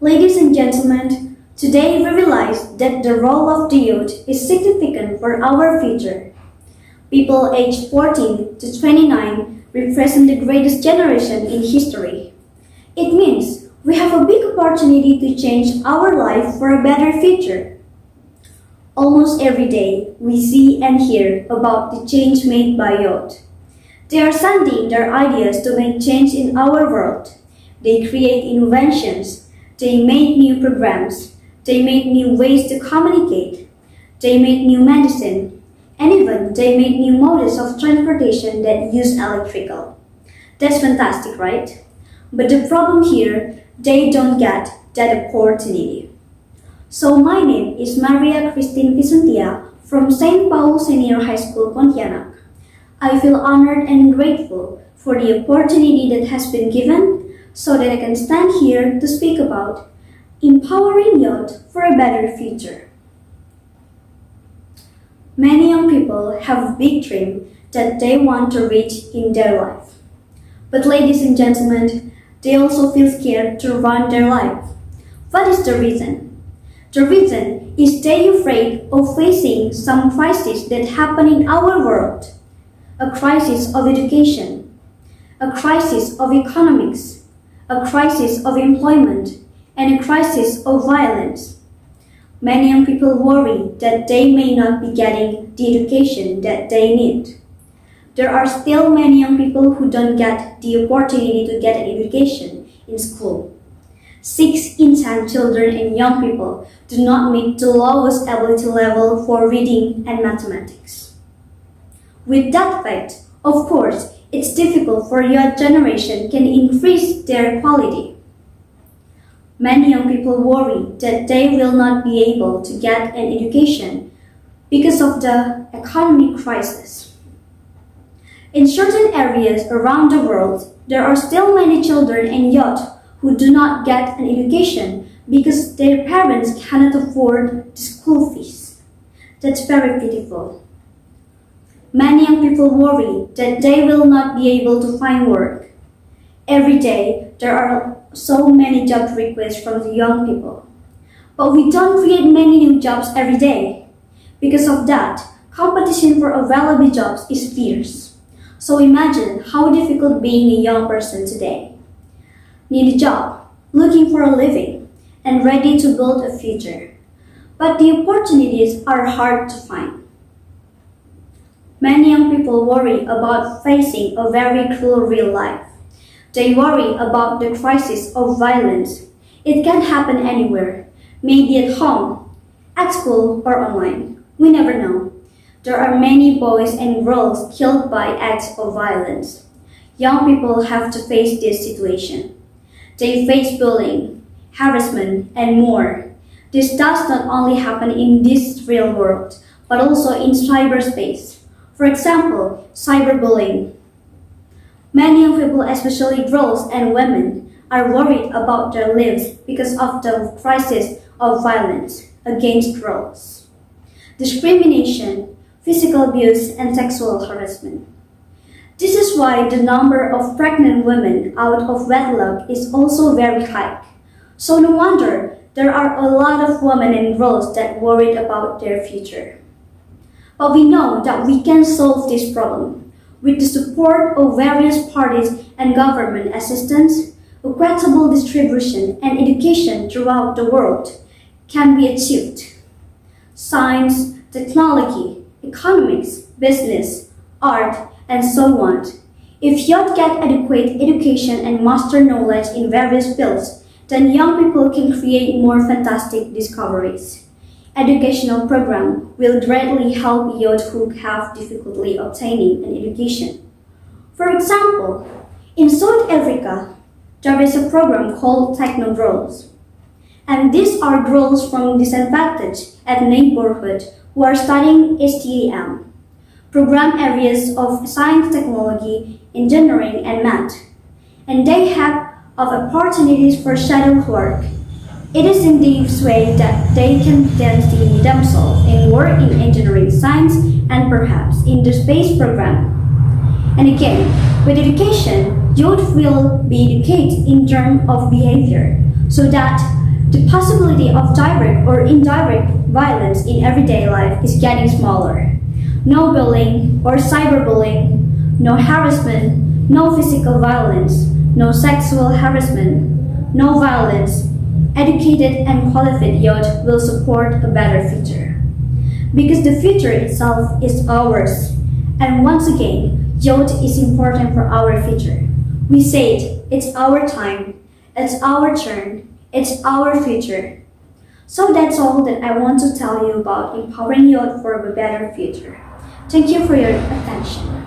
Ladies and gentlemen, today we realize that the role of the youth is significant for our future. People aged 14 to 29 represent the greatest generation in history. It means we have a big opportunity to change our life for a better future. Almost every day, we see and hear about the change made by youth. They are sending their ideas to make change in our world. They create inventions. They make new programs. They make new ways to communicate. They make new medicine. And even they make new modes of transportation that use electrical. That's fantastic, right? But the problem here, they don't get that opportunity. So my name is Maria Christine Vicentia from St. Paul Senior High School, Pontianak. I feel honored and grateful for the opportunity that has been given so that I can stand here to speak about empowering youth for a better future. Many young people have a big dream that they want to reach in their life. But ladies and gentlemen, they also feel scared to run their life. What is the reason? The reason is they afraid of facing some crisis that happen in our world. A crisis of education, a crisis of economics, a crisis of employment, and a crisis of violence. Many young people worry that they may not be getting the education that they need. There are still many young people who don't get the opportunity to get an education in school. 6 in 10 children and young people do not meet the lowest ability level for reading and mathematics. With that fact, of course, it's difficult for your generation can increase their quality. Many young people worry that they will not be able to get an education because of the economic crisis. In certain areas around the world, there are still many children and youth who do not get an education because their parents cannot afford the school fees. That's very pitiful. Many young people worry that they will not be able to find work. Every day, there are so many job requests from the young people. But we don't create many new jobs every day. Because of that, competition for available jobs is fierce. So imagine how difficult being a young person today. Need a job, looking for a living, and ready to build a future. But the opportunities are hard to find. Many young people worry about facing a very cruel real life. They worry about the crisis of violence. It can happen anywhere, maybe at home, at school, or online. We never know. There are many boys and girls killed by acts of violence. Young people have to face this situation. They face bullying, harassment, and more. This does not only happen in this real world, but also in cyberspace. For example, cyberbullying. Many young people, especially girls and women, are worried about their lives because of the crisis of violence against girls, discrimination, physical abuse, and sexual harassment. This is why the number of pregnant women out of wedlock is also very high. So no wonder there are a lot of women and girls that worried about their future. But we know that we can solve this problem. With the support of various parties and government assistance, equitable distribution and education throughout the world can be achieved. Science, technology, economics, business, art, and so on. If youth get adequate education and master knowledge in various fields, then young people can create more fantastic discoveries. Educational program will greatly help youth who have difficulty obtaining an education. For example, in South Africa, there is a program called Techno Girls. And these are girls from disadvantaged at neighborhood who are studying STEM, program areas of science, technology, engineering, and math. And they have opportunities for shadow work. It is in this way that they can then see themselves in work in engineering, science, and perhaps in the space program. And again, with education, youth will be educated in terms of behavior, so that The possibility of direct or indirect violence in everyday life is getting smaller. No bullying or cyberbullying, no harassment, no physical violence, no sexual harassment, no violence. Educated and qualified youth will support a better future. Because the future itself is ours. And once again, youth is important for our future. We said it's our time, it's our turn, it's our future. So that's all that I want to tell you about empowering youth for a better future. Thank you for your attention.